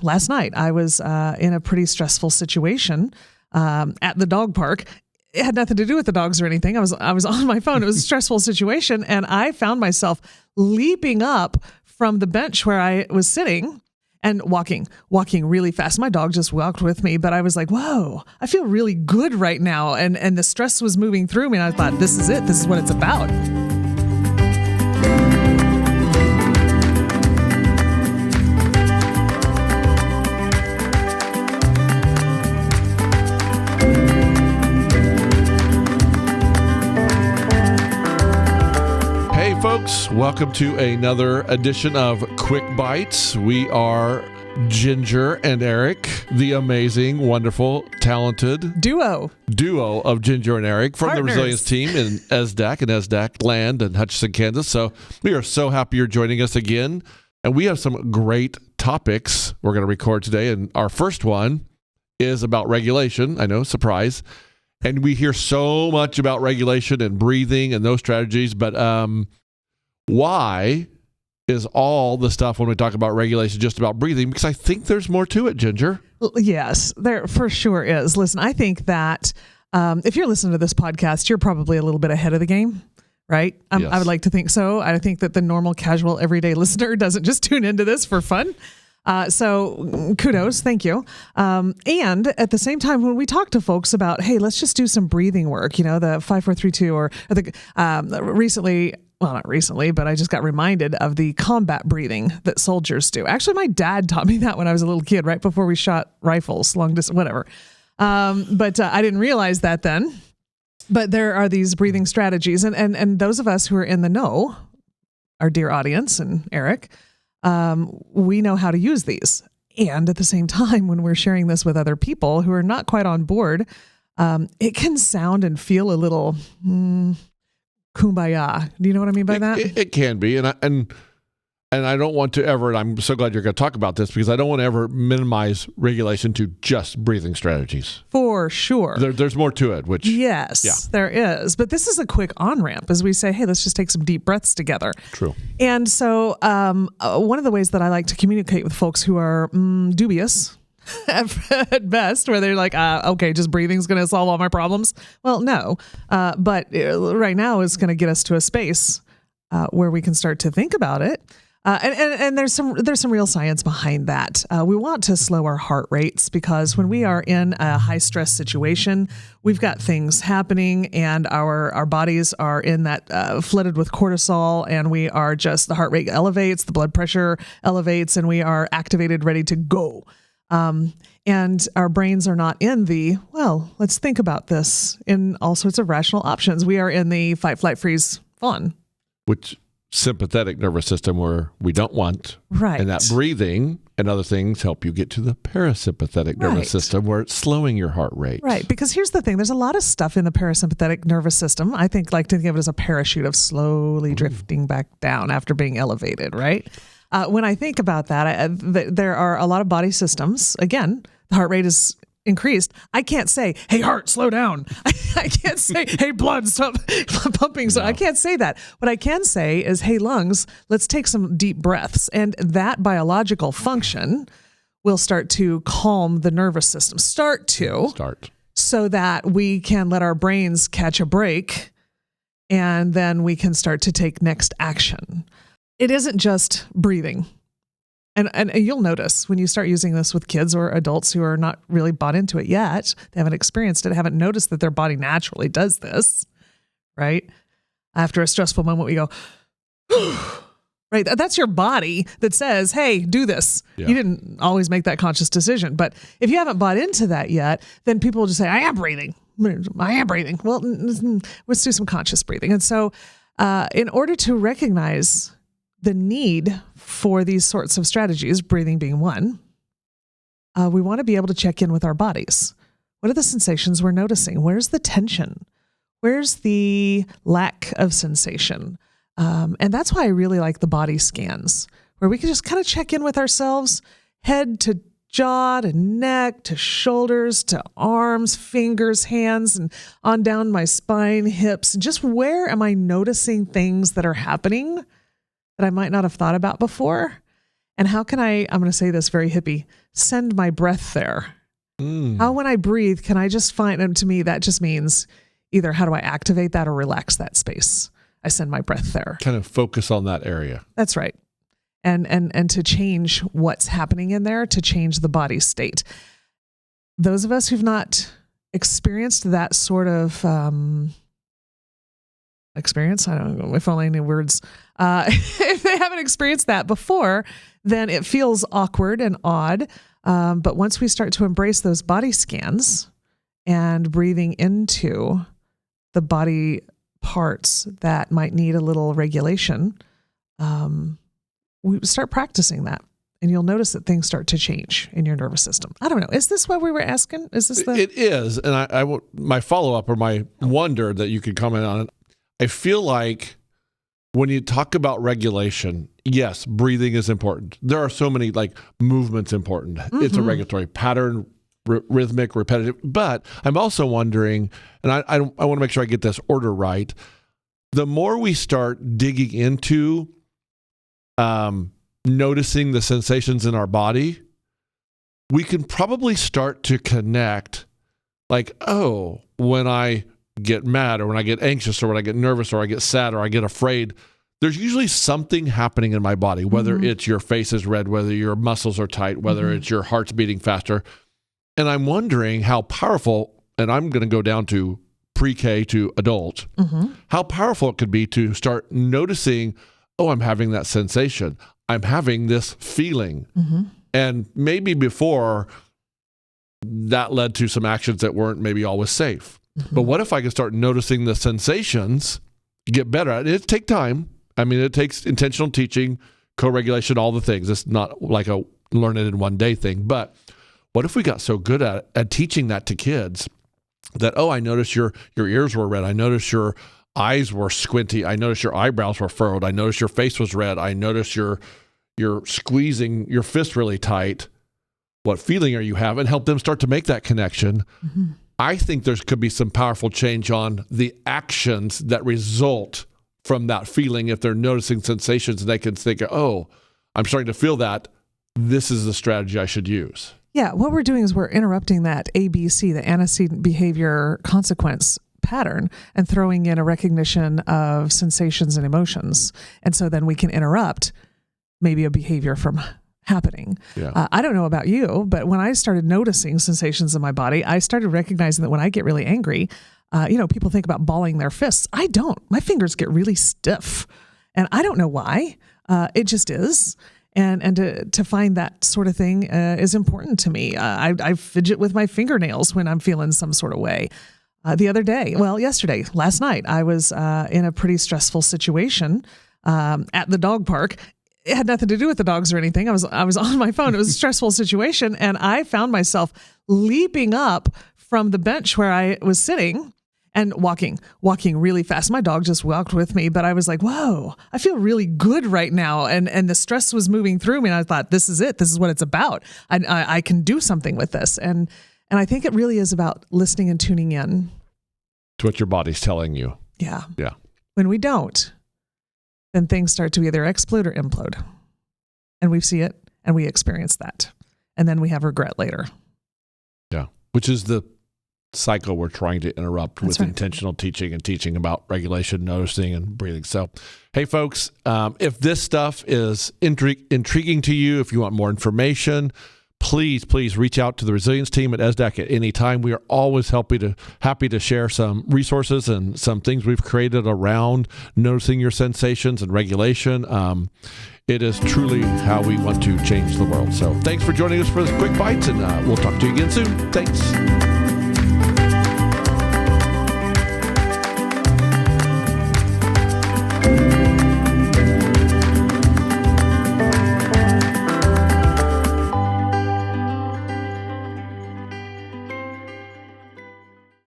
Last night, I was in a pretty stressful situation at the dog park. It had nothing to do with the dogs or anything. I was on my phone. It was a stressful situation, and I found myself leaping up from the bench where I was sitting and walking really fast. My dog just walked with me, but I was like, whoa, I feel really good right now. And the stress was moving through me, and I thought, this is it. This is what it's about. Folks, welcome to another edition of Quick Bites. We are Ginger and Eric, the amazing, wonderful, talented duo of Ginger and Eric from Partners. The Resilience team in ESDAC and ESDAC land in Hutchinson, Kansas. So we are so happy you're joining us again. And we have some great topics we're going to record today. And our first one is about regulation. I know, surprise. And we hear so much about regulation and breathing and those strategies, but why is all the stuff when we talk about regulation just about breathing? Because I think there's more to it, Ginger. Yes, there for sure is. Listen, I think that if you're listening to this podcast, you're probably a little bit ahead of the game, right? Yes. I would like to think so. I think that the normal, casual, everyday listener doesn't just tune into this for fun. So kudos. Thank you. And at the same time, when we talk to folks about, hey, let's just do some breathing work, the 5, 4, 3, 2, or the not recently, but I just got reminded of the combat breathing that soldiers do. Actually, my dad taught me that when I was a little kid, right before we shot rifles, long distance, whatever. But I didn't realize that then. But there are these breathing strategies. And those of us who are in the know, our dear audience and Eric, we know how to use these. And at the same time, when we're sharing this with other people who are not quite on board, it can sound and feel a little kumbaya. Do you know what I mean by that? It can be. And I don't want to ever, and I'm so glad you're going to talk about this, because I don't want to ever minimize regulation to just breathing strategies. For sure. There's more to it, which... Yes, There is. But this is a quick on-ramp as we say, hey, let's just take some deep breaths together. True. And so one of the ways that I like to communicate with folks who are dubious at best, where they're like, okay, just breathing's going to solve all my problems. Well, no. But right now is going to get us to a space where we can start to think about it. And there's some real science behind that. We want to slow our heart rates because when we are in a high stress situation, we've got things happening and our bodies are in that flooded with cortisol, and we are just, the heart rate elevates, the blood pressure elevates, and we are activated, ready to go. And our brains are not in the, well, let's think about this in all sorts of rational options. We are in the fight, flight, freeze, fawn. Which sympathetic nervous system where we don't want. Right. And that breathing and other things help you get to the parasympathetic nervous system where it's slowing your heart rate. Right. Because here's the thing. There's a lot of stuff in the parasympathetic nervous system. I like to think of it as a parachute of slowly drifting back down after being elevated, right? When I think about that, there are a lot of body systems. Again, the heart rate is increased. I can't say, hey, heart, slow down. I can't say, hey, blood, stop pumping. So I can't say that. What I can say is, hey, lungs, let's take some deep breaths. And that biological function will start to calm the nervous system. Start. So that we can let our brains catch a break, and then we can start to take next action. It isn't just breathing. And you'll notice when you start using this with kids or adults who are not really bought into it yet, they haven't experienced it, haven't noticed that their body naturally does this, right? After a stressful moment, we go, right? That's your body that says, hey, do this. Yeah. You didn't always make that conscious decision. But if you haven't bought into that yet, then people will just say, I am breathing. Well, let's do some conscious breathing. And so in order to recognize the need for these sorts of strategies, breathing being one, we want to be able to check in with our bodies. What are the sensations we're noticing? Where's the tension? Where's the lack of sensation? And that's why I really like the body scans, where we can just kind of check in with ourselves, head to jaw to neck to shoulders to arms, fingers, hands, and on down my spine, hips. And just where am I noticing things that are happening that I might not have thought about before? And how can I'm going to say this very hippie, send my breath there? How, when I breathe, can I just find, and to me, that just means either how do I activate that or relax that space? I send my breath there. Kind of focus on that area. That's right. And to change what's happening in there, to change the body state. Those of us who've not experienced that sort of experience, I don't know if only I knew words. If they haven't experienced that before, then it feels awkward and odd. But once we start to embrace those body scans and breathing into the body parts that might need a little regulation, we start practicing that. And you'll notice that things start to change in your nervous system. I don't know. Is this what we were asking? Is this It is. And my follow-up or my wonder that you could comment on it, I feel like when you talk about regulation, yes, breathing is important. There are so many movements important. Mm-hmm. It's a regulatory pattern, rhythmic, repetitive. But I'm also wondering, and I want to make sure I get this order right. The more we start digging into noticing the sensations in our body, we can probably start to connect when I get mad or when I get anxious or when I get nervous or I get sad or I get afraid, there's usually something happening in my body, whether it's your face is red, whether your muscles are tight, whether it's your heart's beating faster. And I'm wondering how powerful, and I'm going to go down to pre-K to adult, how powerful it could be to start noticing, oh, I'm having that sensation. I'm having this feeling. And maybe before that led to some actions that weren't maybe always safe. But what if I could start noticing the sensations, get better at it? It takes time. I mean, it takes intentional teaching, co-regulation, all the things. It's not like a learn it in one day thing. But what if we got so good at teaching that to kids that, oh, I noticed your ears were red. I noticed your eyes were squinty. I noticed your eyebrows were furrowed. I noticed your face was red. I noticed you're squeezing your fist really tight. What feeling are you having? Help them start to make that connection. I think there could be some powerful change on the actions that result from that feeling. If they're noticing sensations and they can think, oh, I'm starting to feel that. This is the strategy I should use. Yeah, what we're doing is we're interrupting that ABC, the antecedent behavior consequence pattern, and throwing in a recognition of sensations and emotions. And so then we can interrupt maybe a behavior from happening. Yeah. I don't know about you, but when I started noticing sensations in my body, I started recognizing that when I get really angry, people think about balling their fists. I don't. My fingers get really stiff, and I don't know why. It just is. And to find that sort of thing is important to me. I fidget with my fingernails when I'm feeling some sort of way. Last night, I was in a pretty stressful situation at the dog park. It had nothing to do with the dogs or anything. I was on my phone. It was a stressful situation, and I found myself leaping up from the bench where I was sitting and walking really fast. My dog just walked with me, but I was like, whoa, I feel really good right now. And the stress was moving through me, and I thought, this is it. This is what it's about. I can do something with this. And I think it really is about listening and tuning in to what your body's telling you. Yeah. Yeah. When we don't, then things start to either explode or implode. And we see it and we experience that. And then we have regret later. Yeah. Which is the cycle we're trying to interrupt with intentional teaching and teaching about regulation, noticing, and breathing. So, hey, folks, if this stuff is intriguing to you, if you want more information, please reach out to the resilience team at ESDAC at any time. We are always happy to share some resources and some things we've created around noticing your sensations and regulation. It is truly how we want to change the world. So thanks for joining us for this Quick Bites, and we'll talk to you again soon. Thanks.